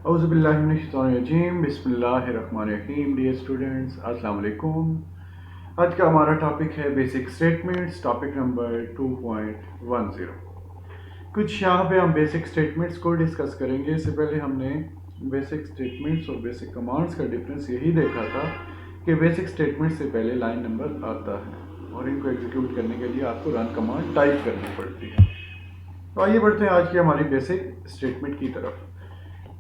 औज़ुबिल्लाहिमिनश्शैतानिर्रजीम बिस्मिल्लाहिर्रहमानिर्रहीम। Dear students, अस्सलाम वालेकुम। आज का हमारा टॉपिक है बेसिक स्टेटमेंट्स, टॉपिक नंबर 2.10। कुछ यहाँ पे हम बेसिक स्टेटमेंट्स को डिस्कस करेंगे। इससे पहले हमने बेसिक स्टेटमेंट्स और बेसिक कमांड्स का डिफरेंस यही देखा था कि बेसिक स्टेटमेंट से पहले लाइन नंबर आता है और इनको एग्जीक्यूट करने के लिए आपको रन कमांड टाइप करनी पड़ती है। तो आइए बढ़ते हैं आज की हमारी बेसिक स्टेटमेंट की तरफ।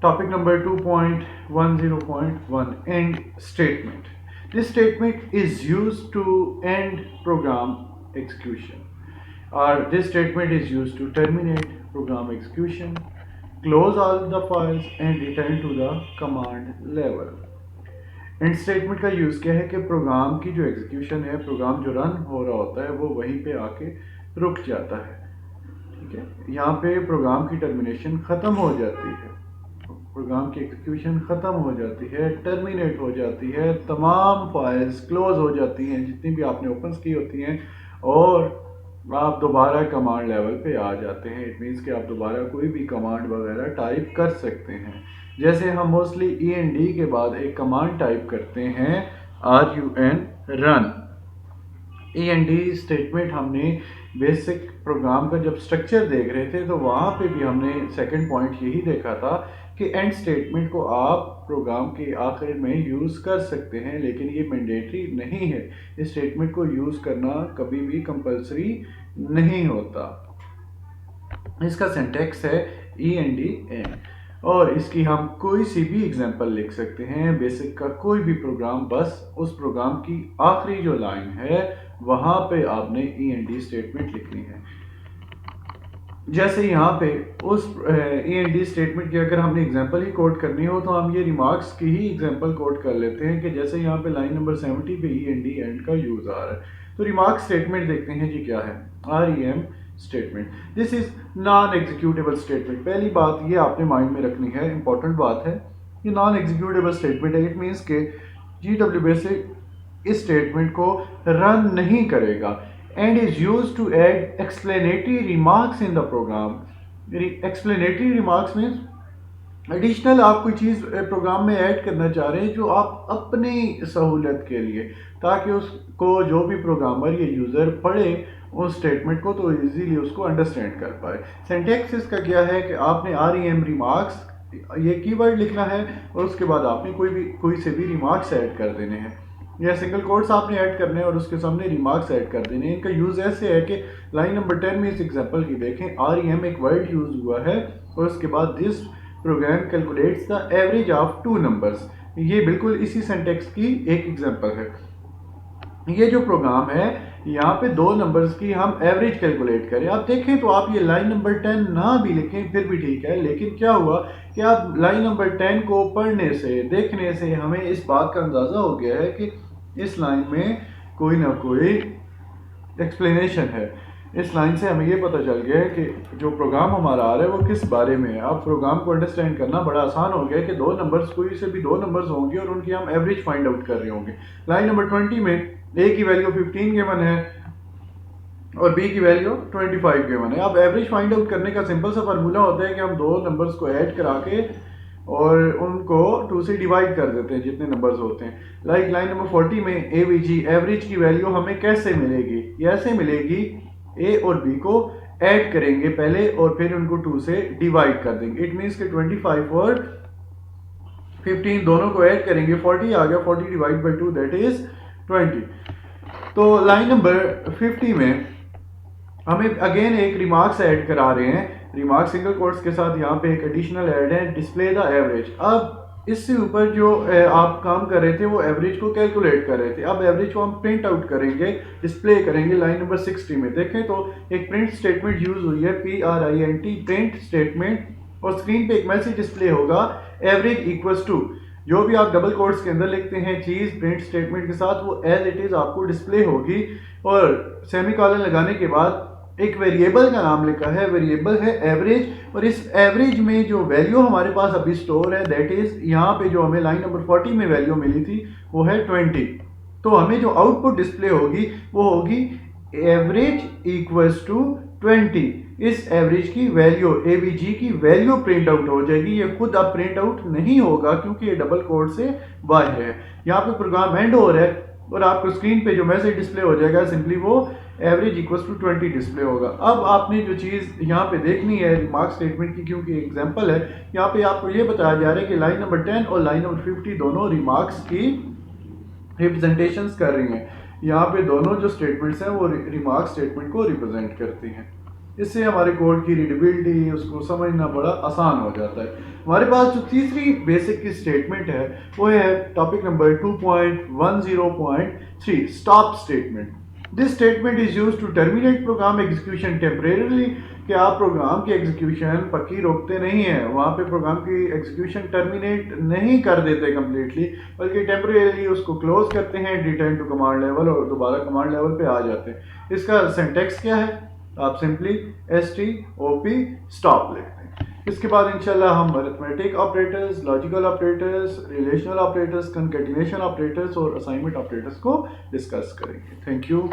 Topic number 2.10.1 End statement. This statement is used to end program execution, or this statement is used to terminate program execution, close all the files and return to the command level. And statement का use क्या है कि programme की जो execution है, programme जो run हो रहा होता है वो वहीं पे आके रुक जाता है। ठीक है, यहाँ पे प्रोग्राम की टर्मिनेशन ख़त्म हो जाती है, प्रोग्राम की एग्जीक्यूशन ख़त्म हो जाती है, टर्मिनेट हो जाती है, तमाम फाइल्स क्लोज हो जाती हैं जितनी भी आपने ओपन की होती हैं, और आप दोबारा कमांड लेवल पे आ जाते हैं। इट मीन्स कि आप दोबारा कोई भी कमांड वगैरह टाइप कर सकते हैं। जैसे हम मोस्टली END के बाद एक कमांड टाइप करते हैं RUN रन। END स्टेटमेंट हमने बेसिक प्रोग्राम का जब स्ट्रक्चर देख रहे थे तो वहाँ पे भी हमने सेकंड पॉइंट यही देखा था कि एंड स्टेटमेंट को आप प्रोग्राम के आखिर में यूज़ कर सकते हैं, लेकिन ये मैंडेटरी नहीं है। इस स्टेटमेंट को यूज़ करना कभी भी कंपलसरी नहीं होता। इसका सिंटैक्स है END एंड, और इसकी हम कोई सी भी एग्जांपल लिख सकते हैं। बेसिक का कोई भी प्रोग्राम, बस उस प्रोग्राम की आखिरी जो लाइन है वहाँ पे आपने END स्टेटमेंट लिखनी है। जैसे यहाँ पे उस END स्टेटमेंट की अगर हमने एग्जांपल ही कोड करनी हो तो हम ये रिमार्क्स की ही एग्जांपल कोड कर लेते हैं कि जैसे यहाँ पे लाइन नंबर 70 पे END एंड का यूज़ आ रहा है। तो रिमार्क स्टेटमेंट देखते हैं जी क्या है। REM statement, this is non executable statement. पहली बात ये आपने माइंड में रखनी है, इंपॉर्टेंट बात है, ये नॉन एग्जीक्यूटेबल स्टेटमेंट है। इट मीन्स के GW बेसिक इस स्टेटमेंट को रन नहीं करेगा and is used to add explanatory remarks in the program. Explanatory remarks means additional आप कोई चीज़ प्रोग्राम में ऐड करना चाह रहे हैं जो आप अपनी सहूलत के लिए, ताकि उसको जो भी प्रोग्रामर या यूज़र पढ़े उस स्टेटमेंट को तो इजीली उसको अंडरस्टैंड कर पाए। सिंटैक्स इसका क्या है कि आपने REM रिमार्क्स ये कीवर्ड लिखना है और उसके बाद आपने कोई से भी रिमार्क्स ऐड कर देने हैं, या सिंगल कोट्स आपने ऐड करने हैं और उसके सामने रिमार्क्स ऐड कर देने हैं। इनका यूज़ ऐसे है कि लाइन नंबर 10 में इस एग्जांपल की देखें, REM एक वर्ड यूज़ हुआ है और उसके बाद this program calculates the average of two numbers. ये बिल्कुल इसी सेंटेक्स की एक एग्जांपल है। ये जो प्रोग्राम है यहाँ पे दो नंबर्स की हम एवरेज कैलकुलेट करें, आप देखें तो आप ये लाइन नंबर 10 ना भी लिखें फिर भी ठीक है, लेकिन क्या हुआ कि आप लाइन नंबर 10 को पढ़ने से, देखने से हमें इस बात का अंदाज़ा हो गया है कि इस लाइन में कोई ना कोई एक्सप्लेनेशन है। इस लाइन से हमें ये पता चल गया है कि जो प्रोग्राम हमारा आ रहा है वो किस बारे में है। अब प्रोग्राम को अंडरस्टैंड करना बड़ा आसान हो गया है कि दो नंबर्स, कोई से भी दो नंबर्स होंगे और उनकी हम एवरेज फाइंड आउट कर रहे होंगे। लाइन नंबर 20 में A की वैल्यू 15 गिवन है और B की वैल्यू 25 गिवन है। अब एवरेज फाइंड आउट करने का सिंपल सा फार्मूला होता है कि हम दो नंबर्स को ऐड करा के और उनको 2 से डिवाइड कर देते हैं जितने नंबर्स होते हैं। लाइक लाइन नंबर 40 में AVG एवरेज की वैल्यू हमें कैसे मिलेगी, ये ऐसे मिलेगी, A और B को ऐड करेंगे पहले और फिर उनको 2 से डिवाइड कर देंगे। इट मीन्स कि 25 और 15 दोनों को ऐड करेंगे, 40 आ गया, 40 डिवाइड बाई 2 दैट इज 20। तो लाइन नंबर 50 में हमें अगेन एक रिमार्क्स ऐड करा रहे हैं, रिमार्क सिंगल कोट्स के साथ यहाँ पे एक एडिशनल ऐड है, डिस्प्ले द एवरेज। अब इससे ऊपर जो आप काम कर रहे थे वो एवरेज को कैलकुलेट कर रहे थे, अब एवरेज को हम प्रिंट आउट करेंगे, डिस्प्ले करेंगे। लाइन नंबर 60 में देखें तो एक प्रिंट स्टेटमेंट यूज हुई है, PRINT प्रिंट स्टेटमेंट, और स्क्रीन पे एक मैसेज डिस्प्ले होगा, एवरेज इक्वल्स टू, जो भी आप डबल कोट्स के अंदर लिखते हैं चीज़ प्रिंट स्टेटमेंट के साथ वो एज इट इज़ आपको डिस्प्ले होगी, और सेमीकोलन लगाने के बाद एक वेरिएबल का नाम लिखा है, वेरिएबल है एवरेज, और इस एवरेज में जो वैल्यू हमारे पास अभी स्टोर है दैट इज यहाँ पे जो हमें लाइन नंबर 40 में वैल्यू मिली थी वो है 20। तो हमें जो आउटपुट डिस्प्ले होगी वो होगी एवरेज इक्वल्स टू 20। इस एवरेज की वैल्यू एवीजी की वैल्यू प्रिंट आउट हो जाएगी। ये खुद अब प्रिंट आउट नहीं होगा क्योंकि ये डबल कोड से बाहर है। यहाँ पे प्रोग्राम एंड हो रहा है और आपको स्क्रीन पे जो मैसेज डिस्प्ले हो जाएगा सिंपली वो एवरेज इक्वल टू 20 डिस्प्ले होगा। अब आपने जो चीज़ यहाँ पे देखनी है रिमार्क स्टेटमेंट की, क्योंकि एग्जांपल है यहाँ पे आपको ये बताया जा रहा है कि लाइन नंबर 10 और लाइन नंबर 50 दोनों रिमार्क्स की रिप्रेजेंटेशंस कर रही हैं। यहाँ पे दोनों जो स्टेटमेंट्स हैं वो रिमार्क स्टेटमेंट को रिप्रेजेंट करती हैं। इससे हमारे कोड की रीडेबिलिटी उसको समझना बड़ा आसान हो जाता है। हमारे पास जो तीसरी बेसिक की स्टेटमेंट है वो है topic number 2.10.3 stop statement. This statement is used to terminate program execution temporarily, कि आप प्रोग्राम की एग्जीक्यूशन पक्की रोकते नहीं हैं, वहाँ पे प्रोग्राम की एग्जीक्यूशन टर्मिनेट नहीं कर देते कम्प्लीटली, बल्कि टेम्परेरीली उसको क्लोज करते हैं, रिटर्न टू कमांड लेवल और दोबारा कमांड लेवल पे आ जाते हैं। इसका सिंटैक्स क्या है? आप सिंपली STOP स्टॉप लिखते हैं। इसके बाद इंशाल्लाह हम arithmetic operators, logical operators, relational operators, concatenation operators और असाइनमेंट ऑपरेटर्स को डिस्कस करेंगे। Thank you.